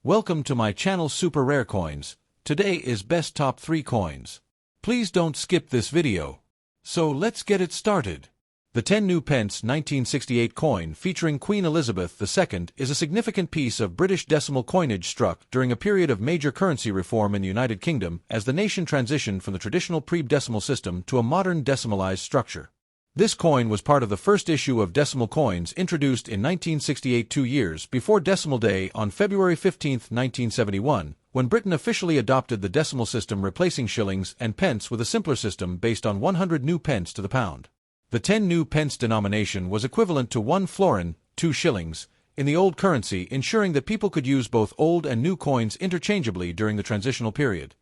Welcome to my channel Super Rare Coins. Today is best top 3 coins. Please don't skip this video. So let's get it started. The 10 new pence 1968 coin featuring Queen Elizabeth II is a significant piece of British decimal coinage struck during a period of major currency reform in the United Kingdom as the nation transitioned from the traditional pre-decimal system to a modern decimalized structure. This coin was part of the first issue of decimal coins introduced in 1968, 2 years before Decimal Day on February 15, 1971, when Britain officially adopted the decimal system, replacing shillings and pence with a simpler system based on 100 new pence to the pound. The 10 new pence denomination was equivalent to 1 florin, 2 shillings, in the old currency, ensuring that people could use both old and new coins interchangeably during the transitional period.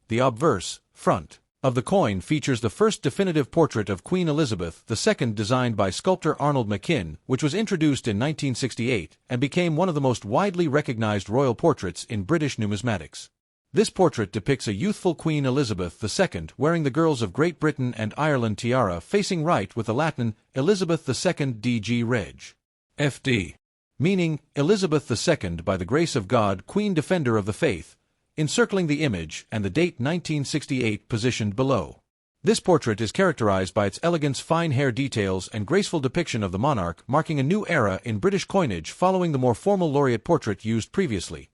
The obverse, front, of the coin features the first definitive portrait of Queen Elizabeth II designed by sculptor Arnold Machin, which was introduced in 1968 and became one of the most widely recognized royal portraits in British numismatics. This portrait depicts a youthful Queen Elizabeth II wearing the girls of Great Britain and Ireland tiara facing right with the Latin Elizabeth II DG Reg. FD, meaning Elizabeth II by the grace of God, Queen Defender of the Faith, encircling the image and the date 1968 positioned below. This portrait is characterized by its elegance, fine hair details, and graceful depiction of the monarch, marking a new era in British coinage following the more formal laureate portrait used previously.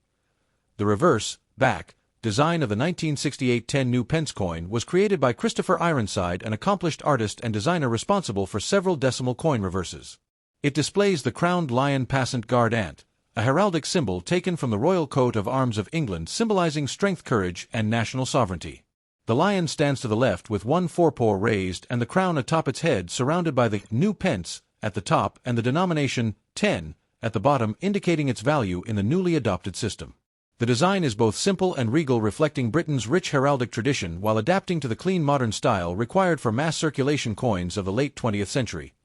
The reverse, back, design of the 1968 10 new pence coin was created by Christopher Ironside, an accomplished artist and designer responsible for several decimal coin reverses. It displays the crowned lion passant guard ant, a heraldic symbol taken from the royal coat of arms of England symbolizing strength, courage, and national sovereignty. The lion stands to the left with one forepaw raised and the crown atop its head, surrounded by the new pence at the top and the denomination 10 at the bottom, indicating its value in the newly adopted system. The design is both simple and regal, reflecting Britain's rich heraldic tradition while adapting to the clean modern style required for mass circulation coins of the late 20th century.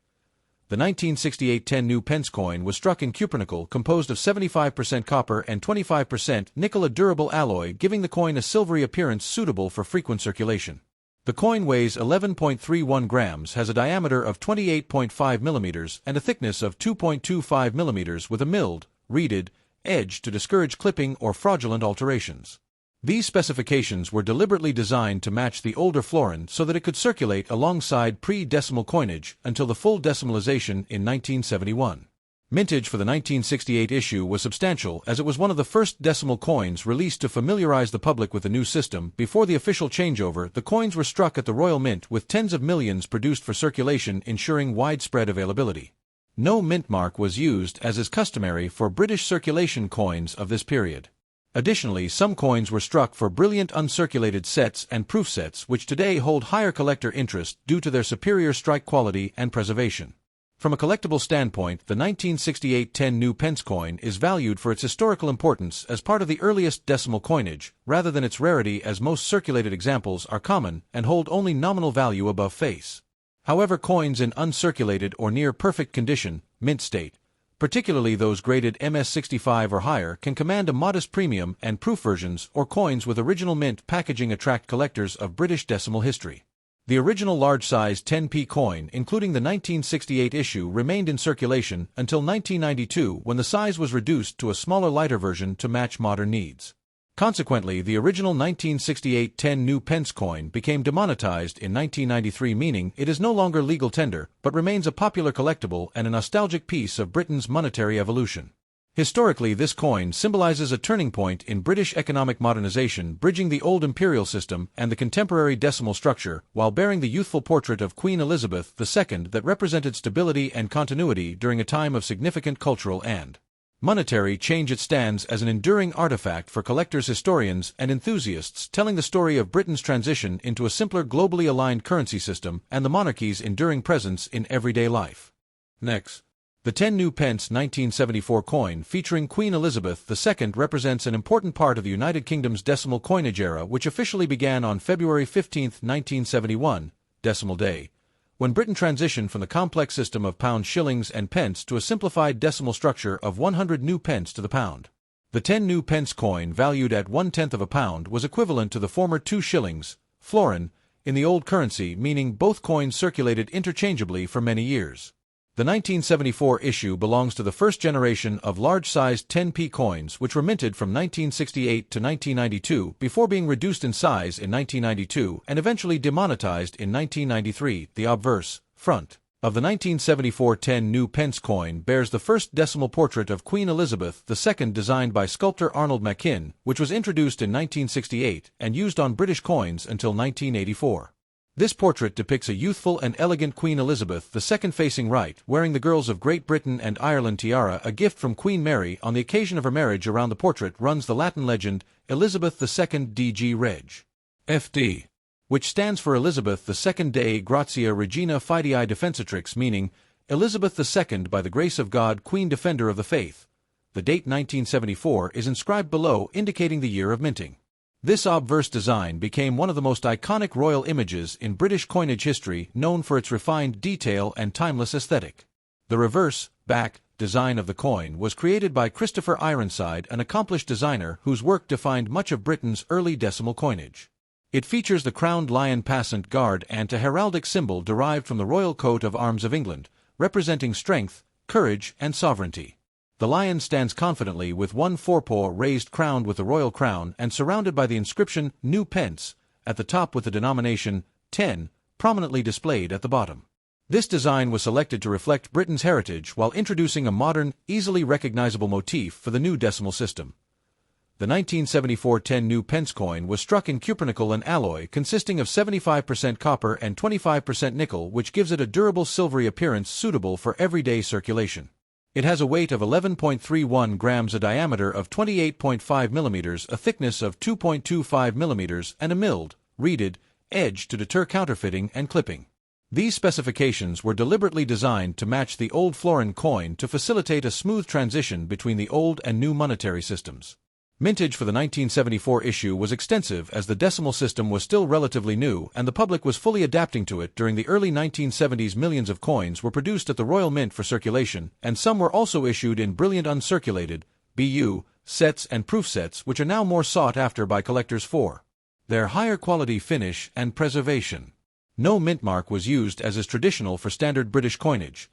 The 1968 10 new pence coin was struck in cupronickel composed of 75% copper and 25% nickel, a durable alloy giving the coin a silvery appearance suitable for frequent circulation. The coin weighs 11.31 grams, has a diameter of 28.5 millimeters and a thickness of 2.25 millimeters with a milled, reeded, edge to discourage clipping or fraudulent alterations. These specifications were deliberately designed to match the older florin so that it could circulate alongside pre-decimal coinage until the full decimalization in 1971. Mintage for the 1968 issue was substantial, as it was one of the first decimal coins released to familiarize the public with the new system. Before the official changeover, the coins were struck at the Royal Mint with tens of millions produced for circulation, ensuring widespread availability. No mint mark was used, as is customary for British circulation coins of this period. Additionally, some coins were struck for brilliant uncirculated sets and proof sets, which today hold higher collector interest due to their superior strike quality and preservation. From a collectible standpoint, the 1968 10 new pence coin is valued for its historical importance as part of the earliest decimal coinage, rather than its rarity, as most circulated examples are common and hold only nominal value above face. However, coins in uncirculated or near perfect condition, mint state, particularly those graded MS65 or higher, can command a modest premium, and proof versions or coins with original mint packaging attract collectors of British decimal history. The original large-size 10p coin, including the 1968 issue, remained in circulation until 1992, when the size was reduced to a smaller, lighter version to match modern needs. Consequently, the original 1968 10 new pence coin became demonetized in 1993, meaning it is no longer legal tender, but remains a popular collectible and a nostalgic piece of Britain's monetary evolution. Historically, this coin symbolizes a turning point in British economic modernization, bridging the old imperial system and the contemporary decimal structure, while bearing the youthful portrait of Queen Elizabeth II that represented stability and continuity during a time of significant cultural and monetary change. It stands as an enduring artifact for collectors, historians, and enthusiasts, telling the story of Britain's transition into a simpler, globally aligned currency system and the monarchy's enduring presence in everyday life. Next, the 10 new pence 1974 coin featuring Queen Elizabeth II represents an important part of the United Kingdom's decimal coinage era, which officially began on February 15, 1971, Decimal Day, when Britain transitioned from the complex system of pounds, shillings, and pence to a simplified decimal structure of 100 new pence to the pound. The 10 new pence coin, valued at 1/10 of a pound, was equivalent to the former 2 shillings, florin, in the old currency, meaning both coins circulated interchangeably for many years. The 1974 issue belongs to the first generation of large-sized 10p coins which were minted from 1968 to 1992 before being reduced in size in 1992 and eventually demonetized in 1993. The obverse, front, of the 1974 10 new pence coin bears the first decimal portrait of Queen Elizabeth II designed by sculptor Arnold Machin, which was introduced in 1968 and used on British coins until 1984. This portrait depicts a youthful and elegant Queen Elizabeth II facing right, wearing the girls of Great Britain and Ireland tiara, a gift from Queen Mary on the occasion of her marriage. Around the portrait runs the Latin legend, Elizabeth II DG Reg. FD, which stands for Elizabeth II Dei Gratia Regina Fidei Defensatrix, meaning, Elizabeth II by the grace of God, Queen Defender of the Faith. The date 1974 is inscribed below, indicating the year of minting. This obverse design became one of the most iconic royal images in British coinage history, known for its refined detail and timeless aesthetic. The reverse, back, design of the coin was created by Christopher Ironside, an accomplished designer whose work defined much of Britain's early decimal coinage. It features the crowned lion passant guard and a heraldic symbol derived from the royal coat of arms of England, representing strength, courage, and sovereignty. The lion stands confidently with one forepaw raised, crowned with the royal crown and surrounded by the inscription New Pence, at the top with the denomination 10 prominently displayed at the bottom. This design was selected to reflect Britain's heritage while introducing a modern, easily recognizable motif for the new decimal system. The 1974 10 new pence coin was struck in cupronickel, an alloy consisting of 75% copper and 25% nickel, which gives it a durable silvery appearance suitable for everyday circulation. It has a weight of 11.31 grams, a diameter of 28.5 millimeters, a thickness of 2.25 millimeters, and a milled, reeded, edge to deter counterfeiting and clipping. These specifications were deliberately designed to match the old florin coin to facilitate a smooth transition between the old and new monetary systems. Mintage for the 1974 issue was extensive as the decimal system was still relatively new and the public was fully adapting to it. During the early 1970s, millions of coins were produced at the Royal Mint for circulation, and some were also issued in brilliant uncirculated BU sets and proof sets, which are now more sought after by collectors for their higher quality finish and preservation. No mint mark was used, as is traditional for standard British coinage.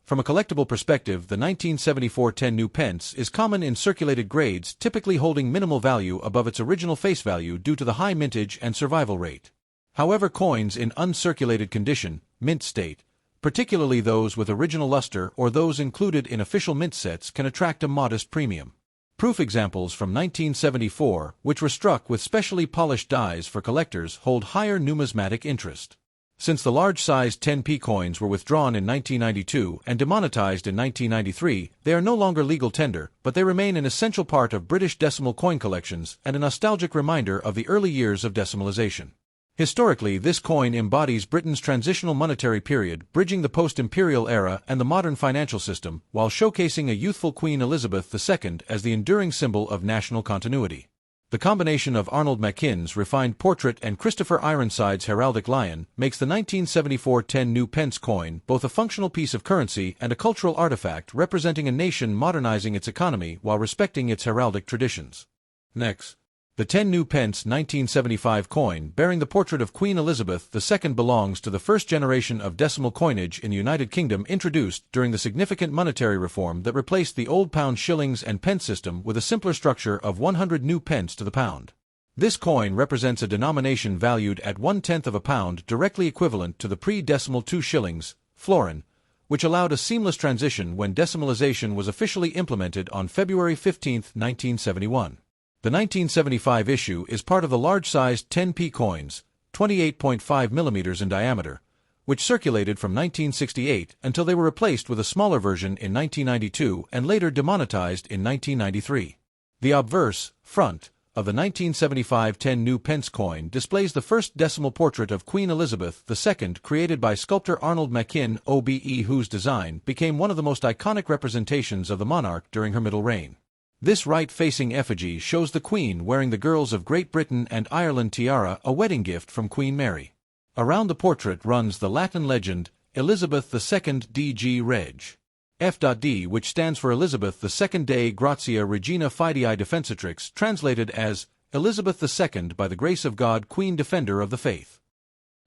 From a collectible perspective, the 1974 10 new pence is common in circulated grades, typically holding minimal value above its original face value due to the high mintage and survival rate. However, coins in uncirculated condition, mint state, particularly those with original luster or those included in official mint sets, can attract a modest premium. Proof examples from 1974, which were struck with specially polished dies for collectors, hold higher numismatic interest. Since the large-sized 10p coins were withdrawn in 1992 and demonetized in 1993, they are no longer legal tender, but they remain an essential part of British decimal coin collections and a nostalgic reminder of the early years of decimalization. Historically, this coin embodies Britain's transitional monetary period, bridging the post-imperial era and the modern financial system, while showcasing a youthful Queen Elizabeth II as the enduring symbol of national continuity. The combination of Arnold Machin's refined portrait and Christopher Ironside's heraldic lion makes the 1974 10 new pence coin both a functional piece of currency and a cultural artifact representing a nation modernizing its economy while respecting its heraldic traditions. Next, the 10 new pence 1975 coin bearing the portrait of Queen Elizabeth II belongs to the first generation of decimal coinage in the United Kingdom, introduced during the significant monetary reform that replaced the old pound, shillings, and pence system with a simpler structure of 100 new pence to the pound. This coin represents a denomination valued at 1/10 of a pound, directly equivalent to the pre-decimal 2 shillings, florin, which allowed a seamless transition when decimalization was officially implemented on February 15, 1971. The 1975 issue is part of the large-sized 10p coins, 28.5 millimeters in diameter, which circulated from 1968 until they were replaced with a smaller version in 1992 and later demonetized in 1993. The obverse, front, of the 1975 10 new pence coin displays the first decimal portrait of Queen Elizabeth II created by sculptor Arnold Machin, OBE, whose design became one of the most iconic representations of the monarch during her middle reign. This right-facing effigy shows the Queen wearing the girls of Great Britain and Ireland tiara, a wedding gift from Queen Mary. Around the portrait runs the Latin legend, Elizabeth II DG Reg. F.D., which stands for Elizabeth II Dei Gratia Regina Fidei Defensatrix, translated as Elizabeth II by the grace of God, Queen Defender of the Faith.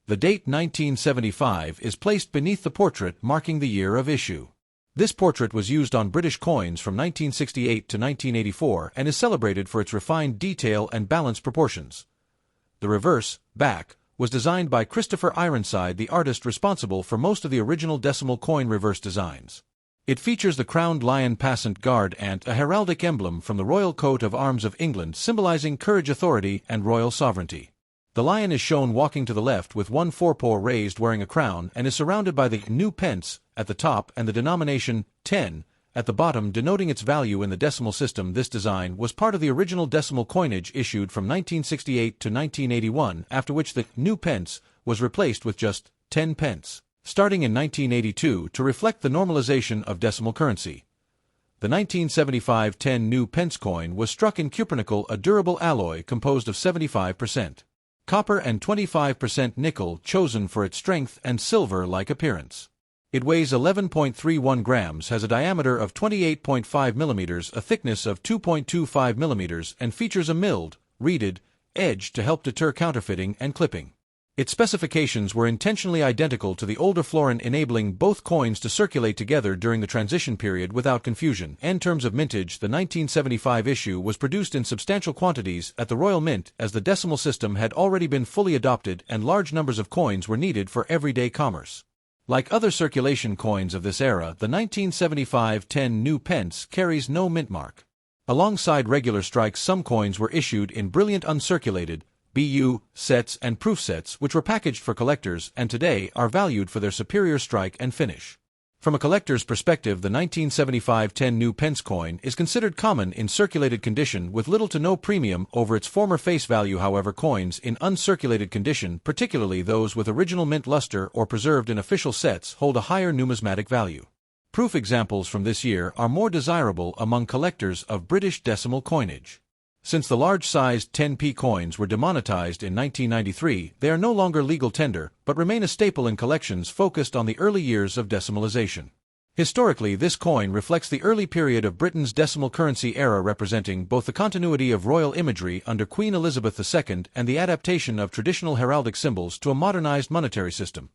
The date 1975 is placed beneath the portrait marking the year of issue. This portrait was used on British coins from 1968 to 1984 and is celebrated for its refined detail and balanced proportions. The reverse, back, was designed by Christopher Ironside, the artist responsible for most of the original decimal coin reverse designs. It features the crowned lion passant guard and a heraldic emblem from the royal coat of arms of England symbolizing courage, authority, and royal sovereignty. The lion is shown walking to the left with one forepaw raised wearing a crown and is surrounded by the new pence at the top and the denomination 10 at the bottom denoting its value in the decimal system. This design was part of the original decimal coinage issued from 1968 to 1981, after which the new pence was replaced with just 10 pence, starting in 1982 to reflect the normalization of decimal currency. The 1975 10 new pence coin was struck in cupronickel, a durable alloy composed of 75% copper and 25% nickel, chosen for its strength and silver-like appearance. It weighs 11.31 grams, has a diameter of 28.5 millimeters, a thickness of 2.25 millimeters, and features a milled, reeded edge to help deter counterfeiting and clipping. Its specifications were intentionally identical to the older florin, enabling both coins to circulate together during the transition period without confusion. In terms of mintage, the 1975 issue was produced in substantial quantities at the Royal Mint, as the decimal system had already been fully adopted and large numbers of coins were needed for everyday commerce. Like other circulation coins of this era, the 1975 10 new pence carries no mint mark. Alongside regular strikes, some coins were issued in brilliant uncirculated BU sets and proof sets, which were packaged for collectors and today are valued for their superior strike and finish. From a collector's perspective, the 1975 10 new pence coin is considered common in circulated condition with little to no premium over its former face value. However, coins in uncirculated condition, particularly those with original mint luster or preserved in official sets, hold a higher numismatic value. Proof examples from this year are more desirable among collectors of British decimal coinage. Since the large-sized 10p coins were demonetized in 1993, they are no longer legal tender, but remain a staple in collections focused on the early years of decimalization. Historically, this coin reflects the early period of Britain's decimal currency era, representing both the continuity of royal imagery under Queen Elizabeth II and the adaptation of traditional heraldic symbols to a modernized monetary system.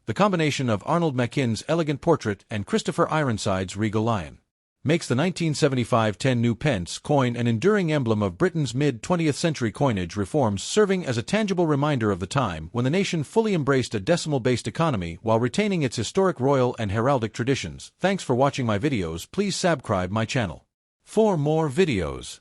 The combination of Arnold Mackin's elegant portrait and Christopher Ironside's regal lion makes the 1975 10 new pence coin an enduring emblem of Britain's mid-20th century coinage reforms, serving as a tangible reminder of the time when the nation fully embraced a decimal-based economy while retaining its historic royal and heraldic traditions. Thanks for watching my videos. Please subscribe my channel for more videos.